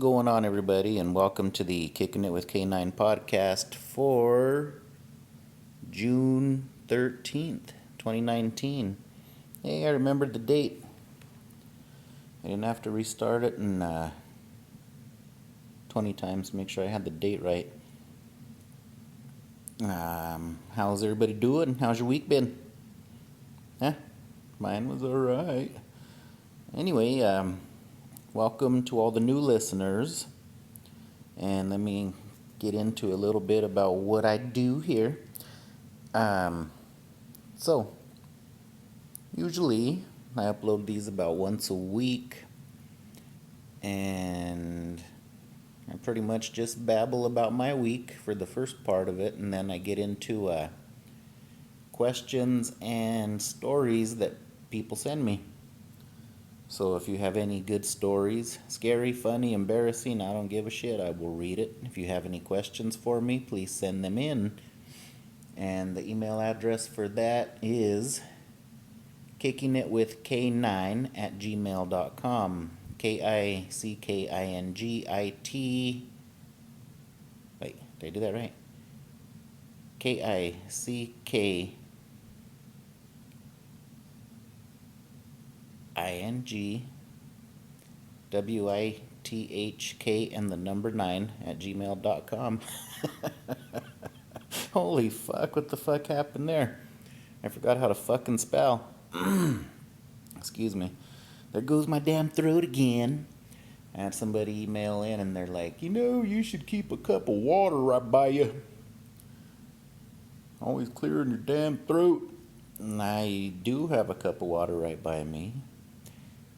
going on, everybody, and welcome to the Kicking It with K9 podcast for June 13th, 2019. Hey, I remembered the date. I didn't have to restart it and 20 times to make sure I had the date right. How's everybody doing? How's your week been? Mine was alright. Anyway, welcome to all the new listeners. And let me get into a little bit about what I do here. So, usually I upload these about once a week. And I pretty much just babble about my week for the first part of it. And then I get into questions and stories that people send me. So if you have any good stories, scary, funny, embarrassing, I don't give a shit, I will read it. If you have any questions for me, please send them in. And the email address for that is kickingitwithk9@gmail.com. KICKINGIT. Wait, did I do that right? KICKINGWITHK and the number 9@gmail.com. Holy fuck, what the fuck happened there? I forgot how to fucking spell. Excuse me. There goes my damn throat again. I had somebody email in and they're like, you should keep a cup of water right by you. Always clearing your damn throat. And I do have a cup of water right by me.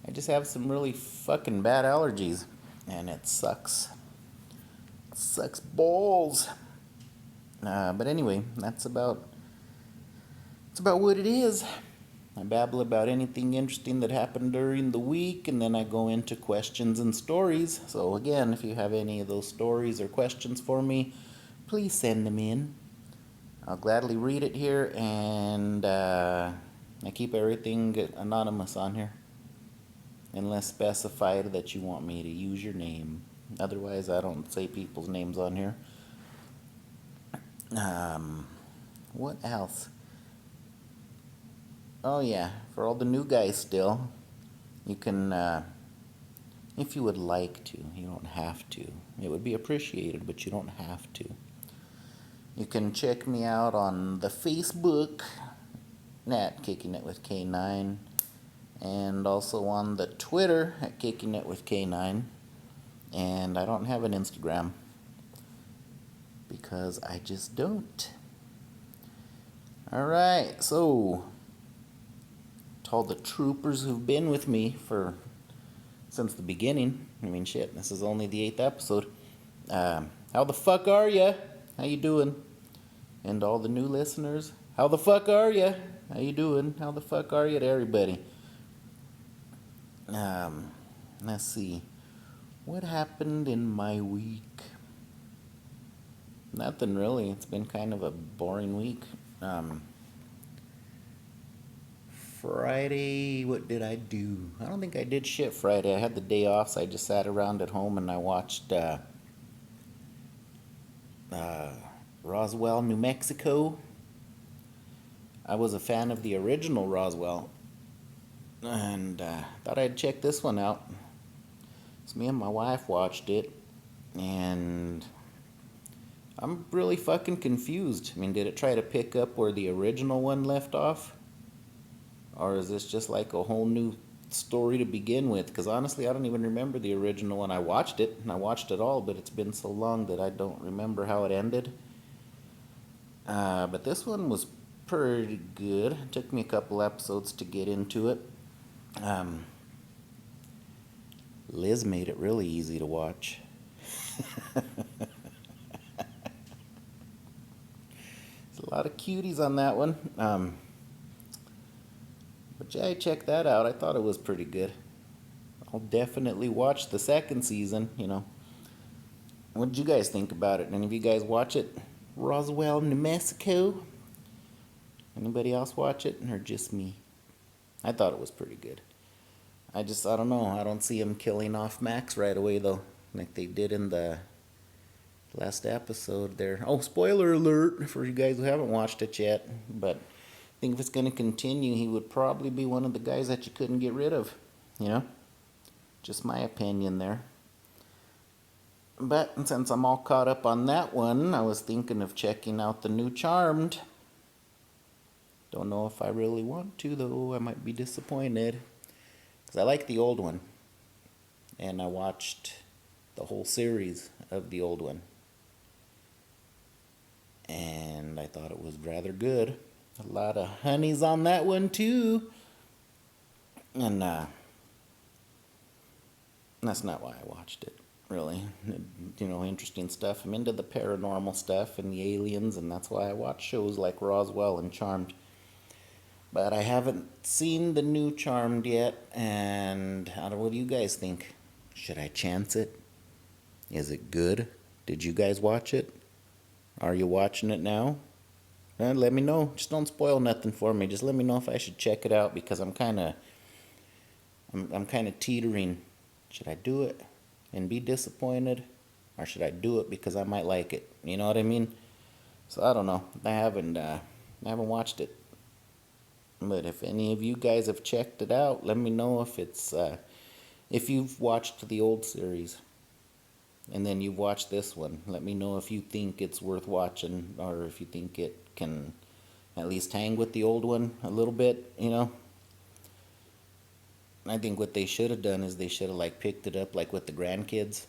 I just have some really fucking bad allergies. And it sucks. It sucks balls. But anyway, that's about what it is. I babble about anything interesting that happened during the week, and then I go into questions and stories. So again, if you have any of those stories or questions for me, please send them in. I'll gladly read it here, and I keep everything anonymous on here, unless specified that you want me to use your name. Otherwise, I don't say people's names on here. What else? Oh yeah, for all the new guys still, you can, if you would like to, you don't have to. It would be appreciated, but you don't have to. You can check me out on the Facebook at Kicking It with K9, and also on the Twitter at Kicking It with K9. And I don't have an Instagram because I just don't. Alright, so to all the troopers who've been with me since the beginning, this is only the 8th episode. How the fuck are ya? How you doing? And all the new listeners, how the fuck are ya? How you doing? How the fuck are ya to everybody? Let's see. What happened in my week? Nothing really. It's been kind of a boring week. Friday, what did I do? I don't think I did shit Friday. I had the day off, so I just sat around at home and I watched Roswell, New Mexico. I was a fan of the original Roswell, and thought I'd check this one out. So me and my wife watched it, and I'm really fucking confused. Did it try to pick up where the original one left off? Or is this just like a whole new story to begin with? Because honestly, I don't even remember the original one. I watched it, and I watched it all, but it's been so long that I don't remember how it ended. But this one was pretty good. It took me a couple episodes to get into it. Liz made it really easy to watch. There's a lot of cuties on that one. But yeah, I checked that out. I thought it was pretty good. I'll definitely watch the second season, What did you guys think about it? Any of you guys watch it? Roswell, New Mexico? Anybody else watch it, or just me? I thought it was pretty good. I don't know. I don't see him killing off Max right away, though. like they did in the last episode there. Oh, spoiler alert for you guys who haven't watched it yet. But I think if it's going to continue, he would probably be one of the guys that you couldn't get rid of. You know? Just my opinion there. But since I'm all caught up on that one, I was thinking of checking out the new Charmed. Don't know if I really want to, though. I might be disappointed. Because I like the old one. And I watched the whole series of the old one. And I thought it was rather good. A lot of honeys on that one, too. And that's not why I watched it, really. You know, interesting stuff. I'm into the paranormal stuff and the aliens, and that's why I watch shows like Roswell and Charmed. But I haven't seen the new Charmed yet, and I don't know, what do you guys think? Should I chance it? Is it good? Did you guys watch it? Are you watching it now? Let me know. Just don't spoil nothing for me. Just let me know if I should check it out, because I'm kind of teetering. Should I do it and be disappointed, or should I do it because I might like it? You know what I mean? So I don't know. I haven't watched it. But if any of you guys have checked it out, let me know if it's if you've watched the old series and then you've watched this one. Let me know if you think it's worth watching, or if you think it can at least hang with the old one a little bit, you know. I think what they should have done is they should have like picked it up like with the grandkids,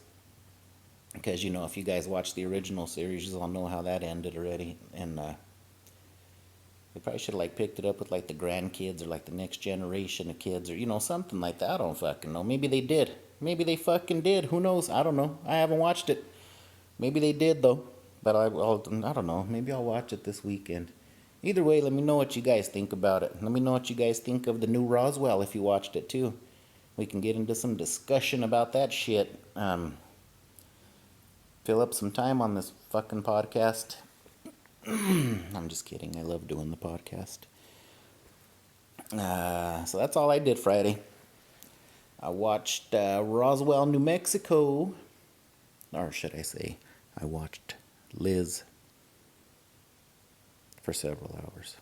because you know, if you guys watch the original series, you all know how that ended already. And they probably should have like picked it up with like the grandkids or like the next generation of kids, or you know, something like that. I don't fucking know. Maybe they did. Maybe they fucking did. Who knows? I don't know. I haven't watched it. Maybe they did though. But I don't know. Maybe I'll watch it this weekend. Either way, let me know what you guys think about it. Let me know what you guys think of the new Roswell if you watched it too. We can get into some discussion about that shit. Fill up some time on this fucking podcast. I'm just kidding. I love doing the podcast. So that's all I did Friday. I watched Roswell, New Mexico. Or should I say, I watched Liz for several hours.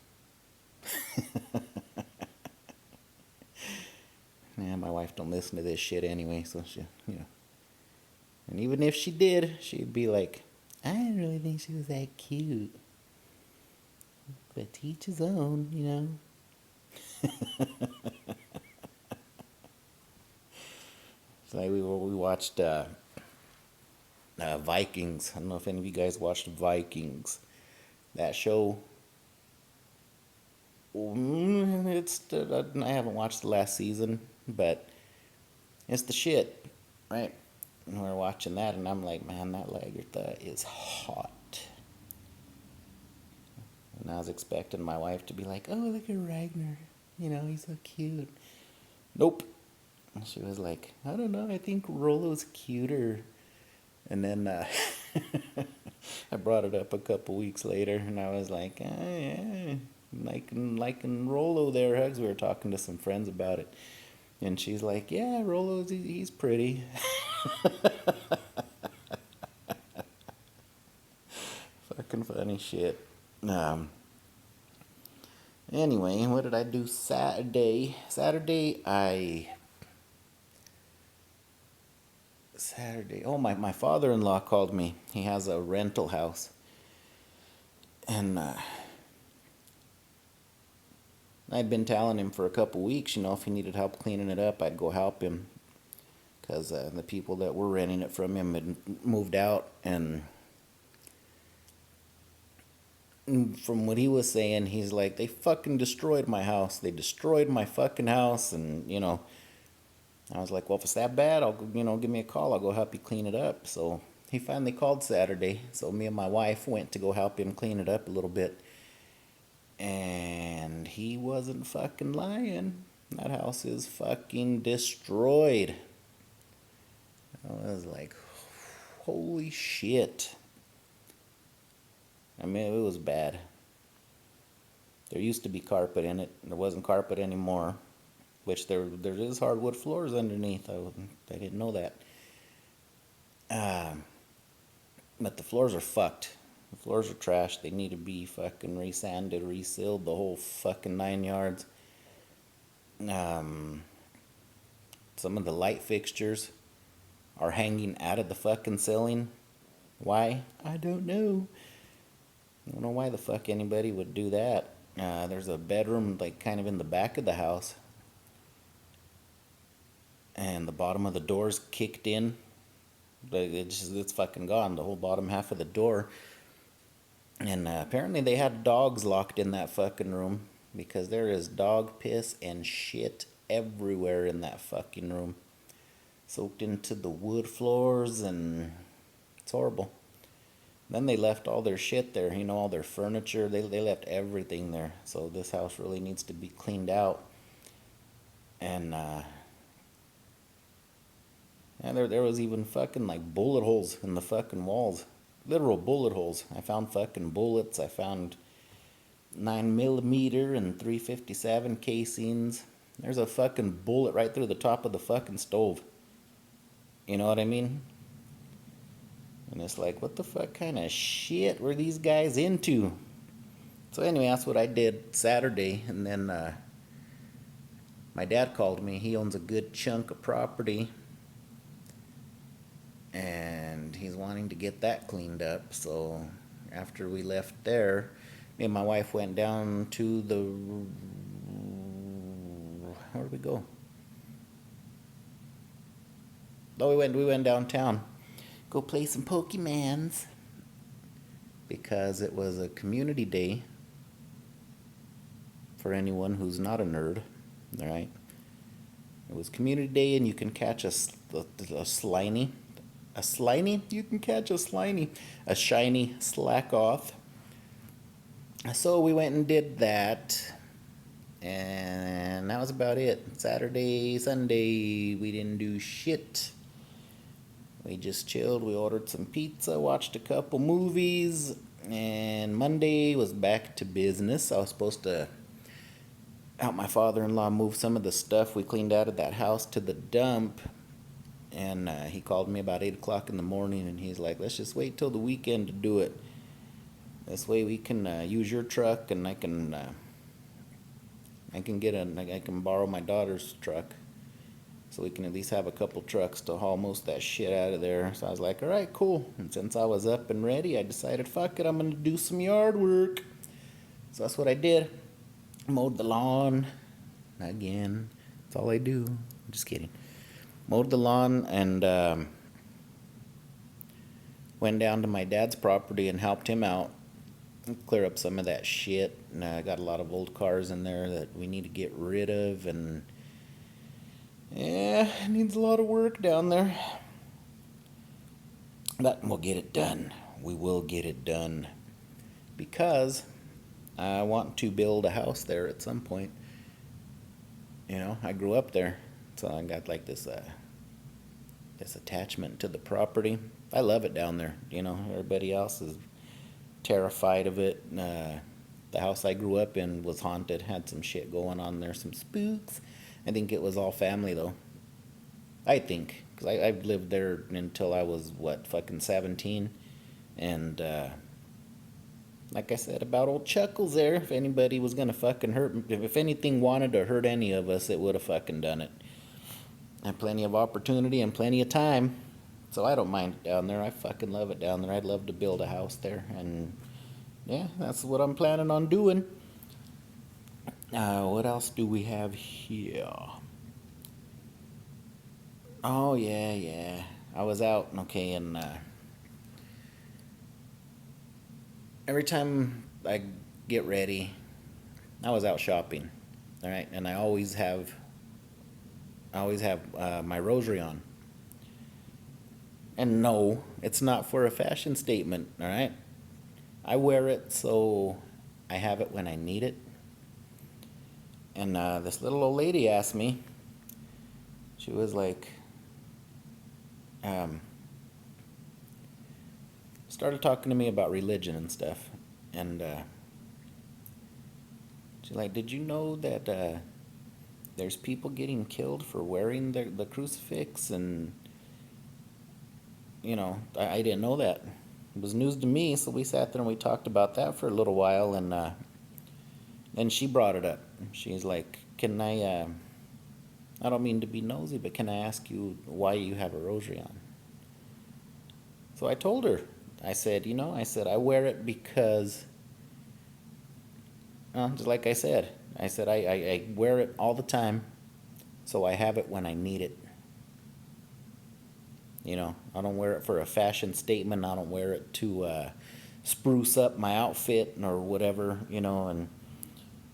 Yeah, my wife don't listen to this shit anyway, so she, you know. And even if she did, she'd be like, I didn't really think she was that cute. But to each his own, you know. So we watched Vikings. I don't know if any of you guys watched Vikings. That show. I haven't watched the last season, but it's the shit, right? And we're watching that, and I'm like, man, that Lagertha is hot. And I was expecting my wife to be like, oh, look at Ragnar. You know, he's so cute. Nope. And she was like, I don't know, I think Rollo's cuter. And then I brought it up a couple weeks later, and I was like, yeah, liking Rollo there, Hugs. We were talking to some friends about it. And she's like, yeah, Rollo's, he's pretty. Fucking funny shit. Anyway, what did I do Saturday? Oh, my father-in-law called me. He has a rental house. And I'd been telling him for a couple weeks, you know, if he needed help cleaning it up, I'd go help him. Because the people that were renting it from him had moved out. And from what he was saying, he's like, they fucking destroyed my house. They destroyed my fucking house. And, you know, I was like, well, if it's that bad, give me a call. I'll go help you clean it up. So he finally called Saturday. So me and my wife went to go help him clean it up a little bit. And he wasn't fucking lying. That house is fucking destroyed. I was like, holy shit. I mean, it was bad. There used to be carpet in it. There wasn't carpet anymore. Which there is hardwood floors underneath. I didn't know that. Um, but the floors are fucked. The floors are trash. They need to be fucking resanded, resealed, the whole fucking 9 yards. Um, some of the light fixtures are hanging out of the fucking ceiling. Why? I don't know. I don't know why the fuck anybody would do that. There's a bedroom like kind of in the back of the house, and the bottom of the door's kicked in. But it's fucking gone. The whole bottom half of the door. And apparently they had dogs locked in that fucking room because there is dog piss and shit everywhere in that fucking room, soaked into the wood floors, and it's horrible. Then they left all their shit there, all their furniture. They left everything there. So this house really needs to be cleaned out. And yeah, there was even fucking like bullet holes in the fucking walls. Literal bullet holes. I found fucking bullets. I found 9mm and 357 casings. There's a fucking bullet right through the top of the fucking stove. You know what I mean? And it's like, what the fuck kind of shit were these guys into? So anyway, that's what I did Saturday. And then my dad called me. He owns a good chunk of property, and he's wanting to get that cleaned up. So after we left there, me and my wife went down to the... Where did we go? Oh, we went downtown. Go play some Pokemans. Because it was a community day for anyone who's not a nerd. Alright? It was community day, and you can catch a Sliny. A Sliny? You can catch a Sliny. A shiny Slackoth. So we went and did that. And that was about it. Saturday, Sunday, we didn't do shit. We just chilled. We ordered some pizza, watched a couple movies, and Monday was back to business. I was supposed to help my father-in-law move some of the stuff we cleaned out of that house to the dump. And he called me about 8 o'clock in the morning, and he's like, let's just wait till the weekend to do it. This way we can use your truck, and I can borrow my daughter's truck, so we can at least have a couple trucks to haul most of that shit out of there. So I was like, all right, cool. And since I was up and ready, I decided, fuck it, I'm going to do some yard work. So that's what I did. Mowed the lawn. Again, that's all I do. I'm just kidding. Mowed the lawn, and went down to my dad's property and helped him out and clear up some of that shit. And I got a lot of old cars in there that we need to get rid of, and yeah, it needs a lot of work down there. But we'll get it done. We will get it done. Because I want to build a house there at some point. I grew up there. So I got like this attachment to the property. I love it down there. Everybody else is terrified of it. The house I grew up in was haunted. Had some shit going on there. Some spooks. I think it was all family, though. I think. Because I've lived there until I was, fucking 17. And, like I said about old Chuckles there, if anybody was gonna fucking hurt... If anything wanted to hurt any of us, it would have fucking done it. Had plenty of opportunity and plenty of time. So I don't mind it down there. I fucking love it down there. I'd love to build a house there. And, yeah, that's what I'm planning on doing. What else do we have here? Oh, yeah. I was out, okay, and every time I get ready, I was out shopping, all right? And I always have my rosary on. And no, it's not for a fashion statement, all right? I wear it so I have it when I need it. And this little old lady asked me, she was like, started talking to me about religion and stuff. And she's like, did you know that there's people getting killed for wearing the crucifix? And I didn't know that. It was news to me, so we sat there and we talked about that for a little while, and then she brought it up. She's like, "Can I don't mean to be nosy, but can I ask you why you have a rosary on?" So I told her. I said, I wear it because, just like I said, I wear it all the time, so I have it when I need it. I don't wear it for a fashion statement. I don't wear it to spruce up my outfit or whatever, and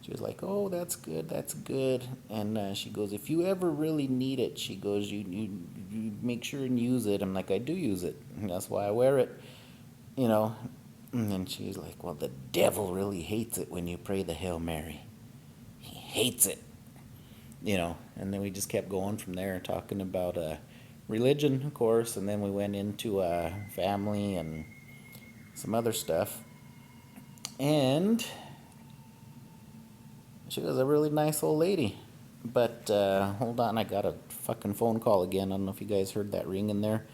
she was like, "Oh, that's good, that's good." And she goes, "If you ever really need it," she goes, you make sure and use it." I'm like, "I do use it. And that's why I wear it, you know." And then she's like, "Well, the devil really hates it when you pray the Hail Mary. He hates it." And then we just kept going from there, talking about religion, of course, and then we went into family and some other stuff. And she was a really nice old lady. But hold on, I got a fucking phone call again. I don't know if you guys heard that ring in there.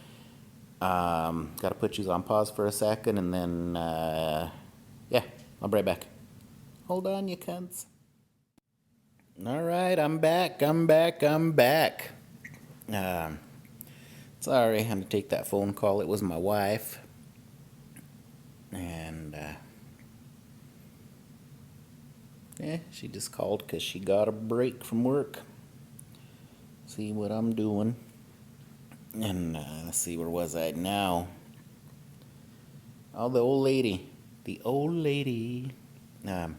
Got to put you on pause for a second, and then yeah, I'll be right back. Hold on, you cunts. All right, I'm back. I'm back. Um, Sorry, I had to take that phone call. It was my wife, and yeah, she just called because she got a break from work. See what I'm doing. And let's see, where was I now? Oh, the old lady. The old lady. Um,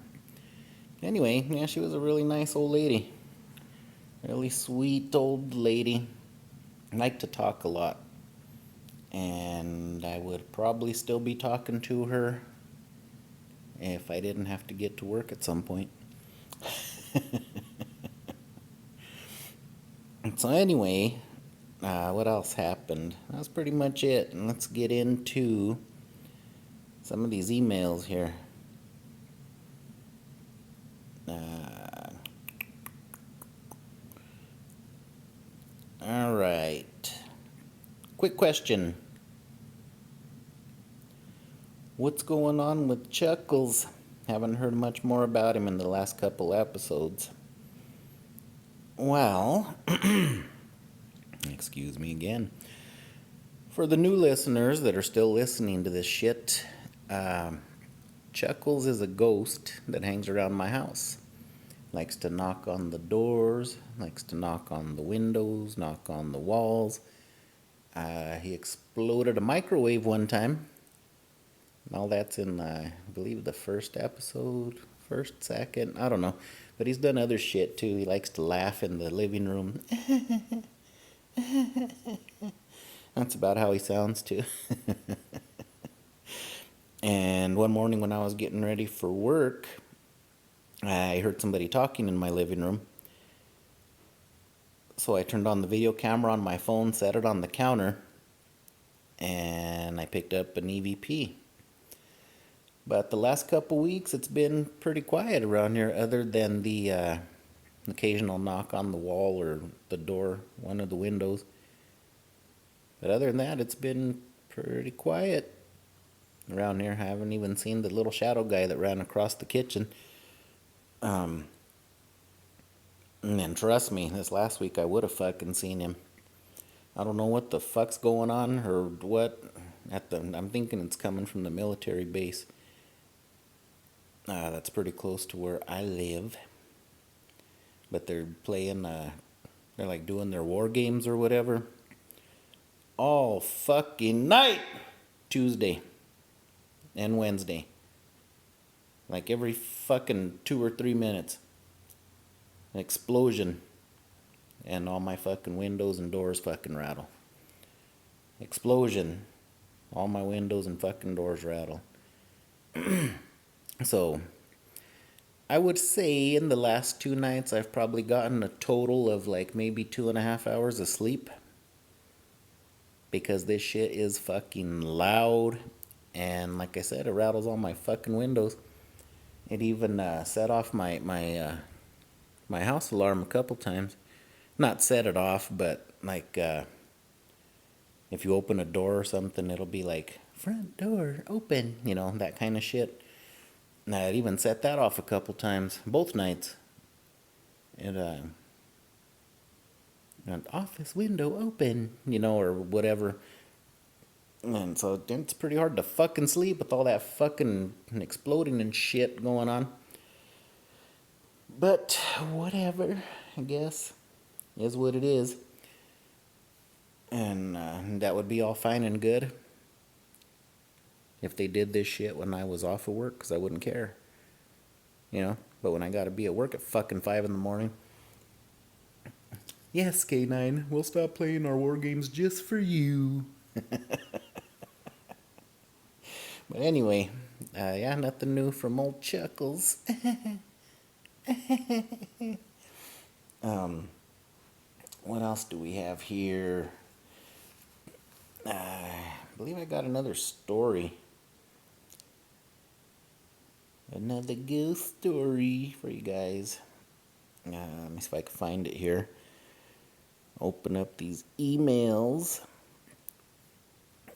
anyway, yeah, she was a really nice old lady. Really sweet old lady. Liked to talk a lot. And I would probably still be talking to her if I didn't have to get to work at some point. So anyway, what else happened? That's pretty much it. And let's get into some of these emails here. All right. Quick question. What's going on with Chuckles? Haven't heard much more about him in the last couple episodes. Well, excuse me again. For the new listeners that are still listening to this shit, Chuckles is a ghost that hangs around my house. Likes to knock on the doors, likes to knock on the windows, knock on the walls. He exploded a microwave one time. All that's in, I believe, the first episode, first, second, I don't know. But he's done other shit too. He likes to laugh in the living room. That's about how he sounds too. And one morning when I was getting ready for work, I heard somebody talking in my living room. So I turned on the video camera on my phone, set it on the counter, and I picked up an EVP. But the last couple weeks, it's been pretty quiet around here, other than the occasional knock on the wall or the door, one of the windows. But other than that, it's been pretty quiet around here. I haven't even seen the little shadow guy that ran across the kitchen. And then trust me, this last week I would have fucking seen him. I don't know what the fuck's going on or what. I'm thinking it's coming from the military base. That's pretty close to where I live. But they're playing, they're like doing their war games or whatever. All fucking night! Tuesday and Wednesday. Like every fucking 2 or 3 minutes. An explosion. And all my fucking windows and doors fucking rattle. Explosion. All my windows and fucking doors rattle. So, I would say in the last 2 nights I've probably gotten a total of like maybe 2.5 hours of sleep. Because this shit is fucking loud. And like I said, it rattles all my fucking windows. It even set off my house alarm a couple times. Not set it off, but like If you open a door or something, it'll be like, front door open, that kind of shit. And I'd even set that off a couple times, both nights. It, an office window open, or whatever. And so it's pretty hard to fucking sleep with all that fucking exploding and shit going on. But whatever, I guess, is what it is. And that would be all fine and good if they did this shit when I was off of work, because I wouldn't care. But when I gotta be at work at fucking 5 in the morning. Yes, K9, we'll stop playing our war games just for you. But anyway, yeah, nothing new from old Chuckles. What else do we have here? I believe I got another story. Another ghost story for you guys. Let me see if I can find it here. Open up these emails.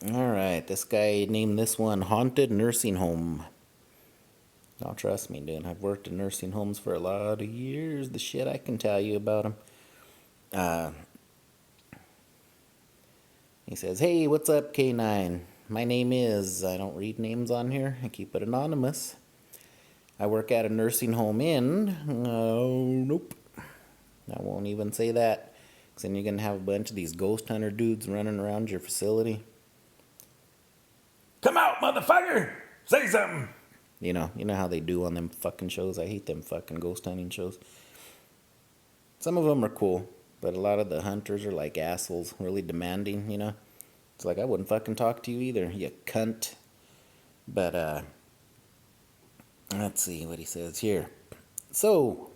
Alright, this guy named this one Haunted Nursing Home. Oh, trust me, dude. I've worked in nursing homes for a lot of years. The shit I can tell you about them. He says, "Hey, what's up, K9? My name is..." I don't read names on here. I keep it anonymous. "I work at a nursing home in..." Nope. I won't even say that. Because then you're going to have a bunch of these ghost hunter dudes running around your facility. "Come out, motherfucker! Say something!" You know how they do on them fucking shows. I hate them fucking ghost hunting shows. Some of them are cool, but a lot of the hunters are like assholes, really demanding, It's like, I wouldn't fucking talk to you either, you cunt. But, let's see what he says here. "So,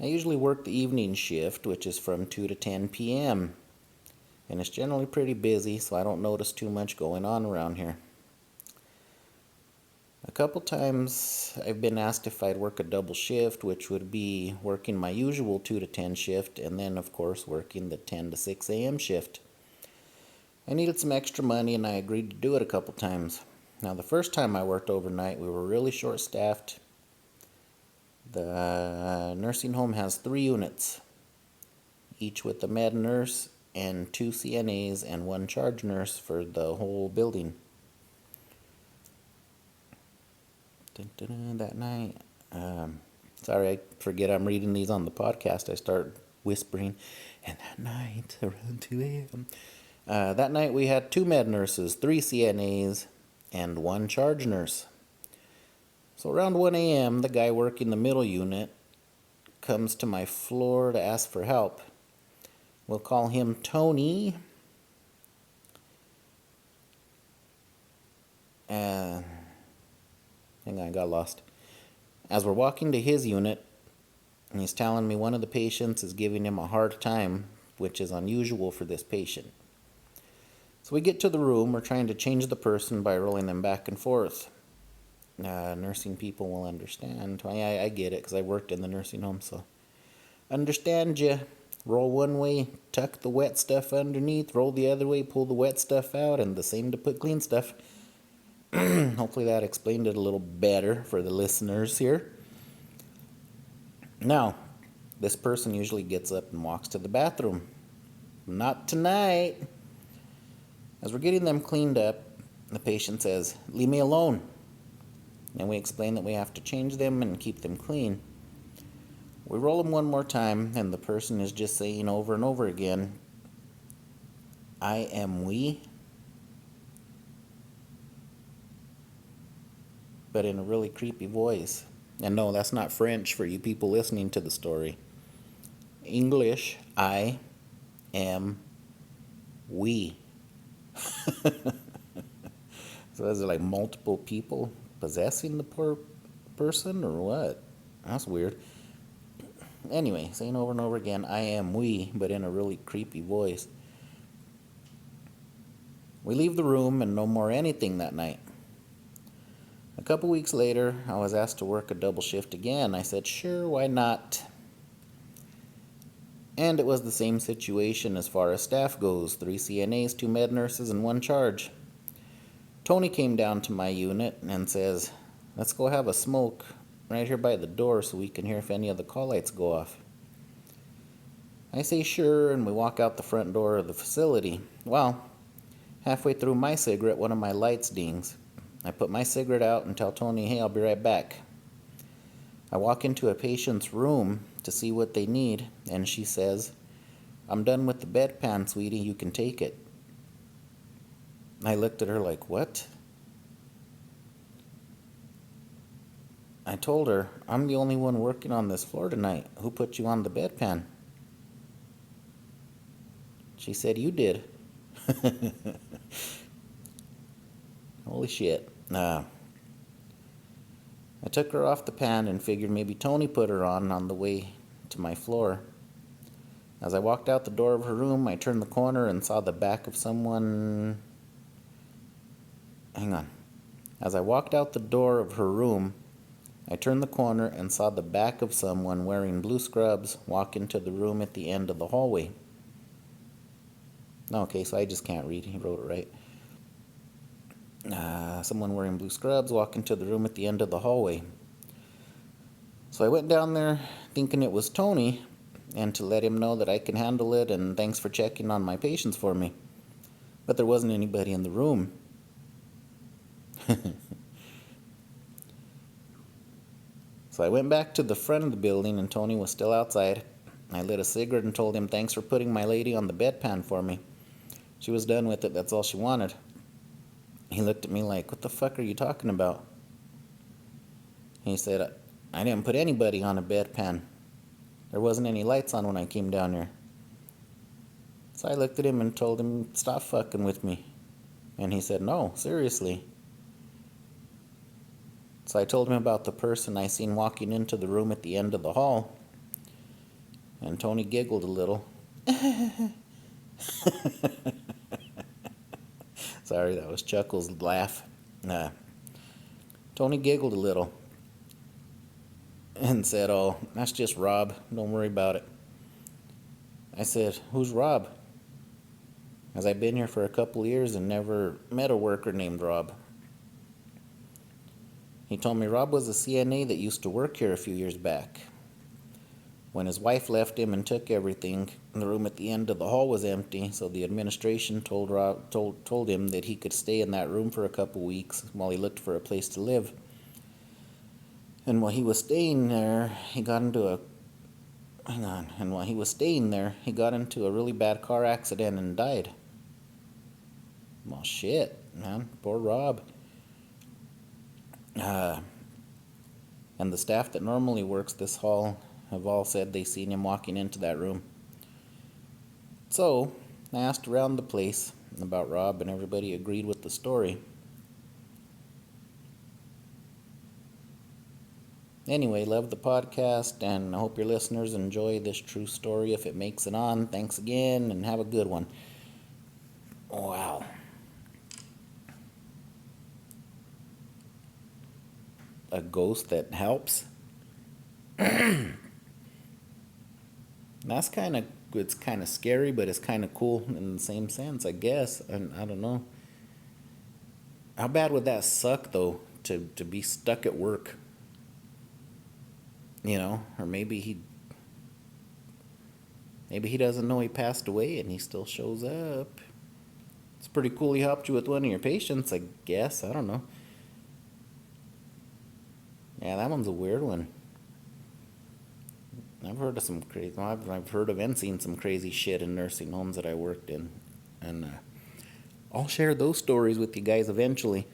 I usually work the evening shift, which is from 2 to 10 p.m. And it's generally pretty busy, so I don't notice too much going on around here. A couple times I've been asked if I'd work a double shift, which would be working my usual 2 to 10 shift, and then, of course, working the 10 to 6 a.m. shift. I needed some extra money, and I agreed to do it a couple times. Now, the first time I worked overnight, we were really short-staffed. The nursing home has 3 units, each with a med nurse and 2 CNAs and 1 charge nurse for the whole building. That night, sorry, I forget I'm reading these on the podcast. I start whispering, "And that night, around 2 a.m. That night we had 2 med nurses, 3 CNAs, and 1 charge nurse. So around 1 a.m., the guy working the middle unit comes to my floor to ask for help. We'll call him Tony. Hang on, I got lost. As we're walking to his unit, and he's telling me one of the patients is giving him a hard time, which is unusual for this patient. So we get to the room. We're trying to change the person by rolling them back and forth. Nursing people will understand. I get it, because I worked in the nursing home, so understand you. Roll one way, tuck the wet stuff underneath, roll the other way, pull the wet stuff out, and the same to put clean stuff. Hopefully that explained it a little better for the listeners here. Now, this person usually gets up and walks to the bathroom. Not tonight. As we're getting them cleaned up, the patient says, "Leave me alone." And we explain that we have to change them and keep them clean. We roll them one more time, and the person is just saying over and over again, "I am we," but in a really creepy voice. And no, that's not French for you people listening to the story. English, "I am we." So is it like multiple people possessing the poor person, or what? That's weird. Anyway, saying over and over again, "I am we," but in a really creepy voice. We leave the room and no more anything that night. A couple weeks later, I was asked to work a double shift again. I said, "Sure, why not?" And it was the same situation as far as staff goes, 3 CNAs, 2 med nurses, and 1 charge. Tony came down to my unit and says, "Let's go have a smoke right here by the door so we can hear if any of the call lights go off." I say sure, and we walk out the front door of the facility. Well, halfway through my cigarette, one of my lights dings. I put my cigarette out and tell Tony, "Hey, I'll be right back." I walk into a patient's room to see what they need, and she says, "I'm done with the bedpan, sweetie. You can take it." I looked at her like, "What?" I told her, "I'm the only one working on this floor tonight. Who put you on the bedpan?" She said, "You did." Holy shit. I took her off the pan and figured maybe Tony put her on the way to my floor. As I walked out the door of her room, I turned the corner and saw the back of someone. Hang on. As I walked out the door of her room, I turned the corner and saw the back of someone wearing blue scrubs walk into the room at the end of the hallway. Okay, so I just can't read. He wrote it right. Someone wearing blue scrubs walk into the room at the end of the hallway. So I went down there thinking it was Tony and to let him know that I can handle it and thanks for checking on my patients for me. But there wasn't anybody in the room. So I went back to the front of the building and Tony was still outside. I lit a cigarette and told him thanks for putting my lady on the bedpan for me. She was done with it, that's all she wanted. He looked at me like, "What the fuck are you talking about?" He said, "I didn't put anybody on a bedpan. There wasn't any lights on when I came down here." So I looked at him and told him, "Stop fucking with me." And he said, "No, seriously." So I told him about the person I seen walking into the room at the end of the hall. And Tony giggled a little. Sorry, that was Chuckles' laugh. Tony giggled a little and said, "Oh, that's just Rob. Don't worry about it." I said, "Who's Rob?" As I've been here for a couple years and never met a worker named Rob. He told me Rob was a CNA that used to work here a few years back. When his wife left him and took everything, the room at the end of the hall was empty, so the administration told him that he could stay in that room for a couple weeks while he looked for a place to live. And while he was staying there, he got into a really bad car accident and died. Well, shit, man, poor Rob. And the staff that normally works this hall have all said they seen him walking into that room. So I asked around the place about Rob, and everybody agreed with the story. Anyway, love the podcast, and I hope your listeners enjoy this true story if it makes it on. Thanks again, and have a good one. Wow. A ghost that helps? It's kind of scary, but it's kind of cool in the same sense, I guess. And I don't know. How bad would that suck, though, to be stuck at work? You know, or maybe he doesn't know he passed away and he still shows up. It's pretty cool he helped you with one of your patients, I guess. I don't know. Yeah, that one's a weird one. I've heard of some crazy. I've heard of and seen some crazy shit in nursing homes that I worked in, and I'll share those stories with you guys eventually.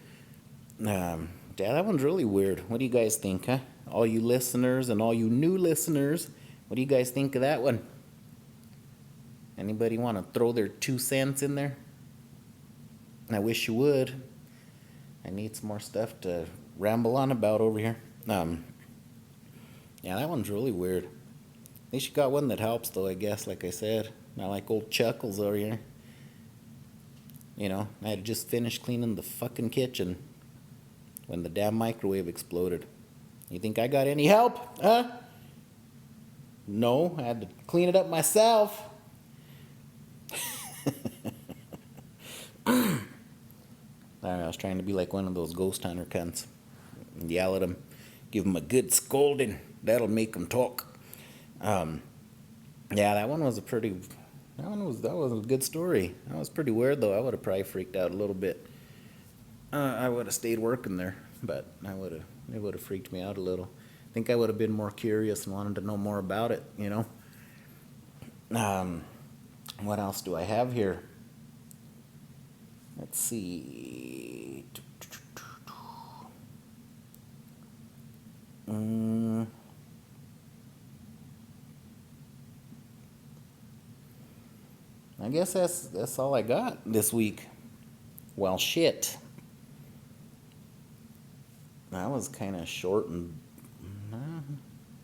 Yeah, that one's really weird. What do you guys think, huh? All you listeners and all you new listeners, what do you guys think of that one? Anybody want to throw their 2 cents in there? I wish you would. I need some more stuff to ramble on about over here. Yeah, that one's really weird. At least you got one that helps, though, I guess, like I said. Not like old Chuckles over here. You know, I had just finished cleaning the fucking kitchen when the damn microwave exploded. You think I got any help, huh? No, I had to clean it up myself. I was trying to be like one of those ghost hunter cunts. Yell at them, give them a good scolding. That'll make them talk. Yeah, that one was a pretty. That was a good story. That was pretty weird though. I would have probably freaked out a little bit. I would have stayed working there, but it would have freaked me out a little. I think I would have been more curious and wanted to know more about it. What else do I have here? Let's see. I guess that's all I got this week. Well, shit. That was kind of short and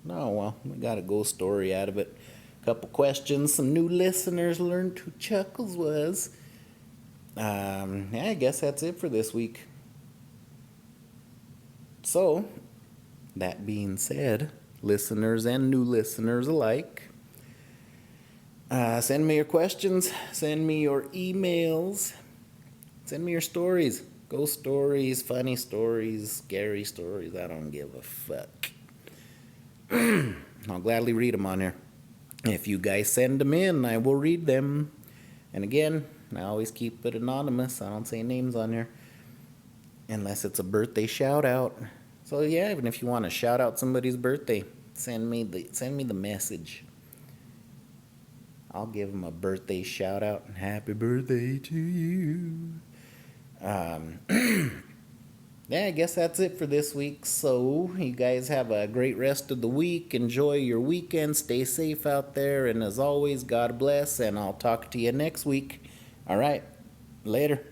no. Well, we got a ghost story out of it. A couple questions. Some new listeners learned who Chuckles was. Yeah, I guess that's it for this week. So, that being said, listeners and new listeners alike, send me your questions, send me your emails, send me your stories. Ghost stories, funny stories, scary stories. I don't give a fuck. I'll gladly read them on here. If you guys send them in, I will read them. And again, I always keep it anonymous. I don't say names on here. Unless it's a birthday shout out. So yeah, even if you want to shout out somebody's birthday, send me the message. I'll give them a birthday shout out. Happy birthday to you. Yeah, I guess that's it for this week. So you guys have a great rest of the week. Enjoy your weekend. Stay safe out there. And as always, God bless. And I'll talk to you next week. All right. Later.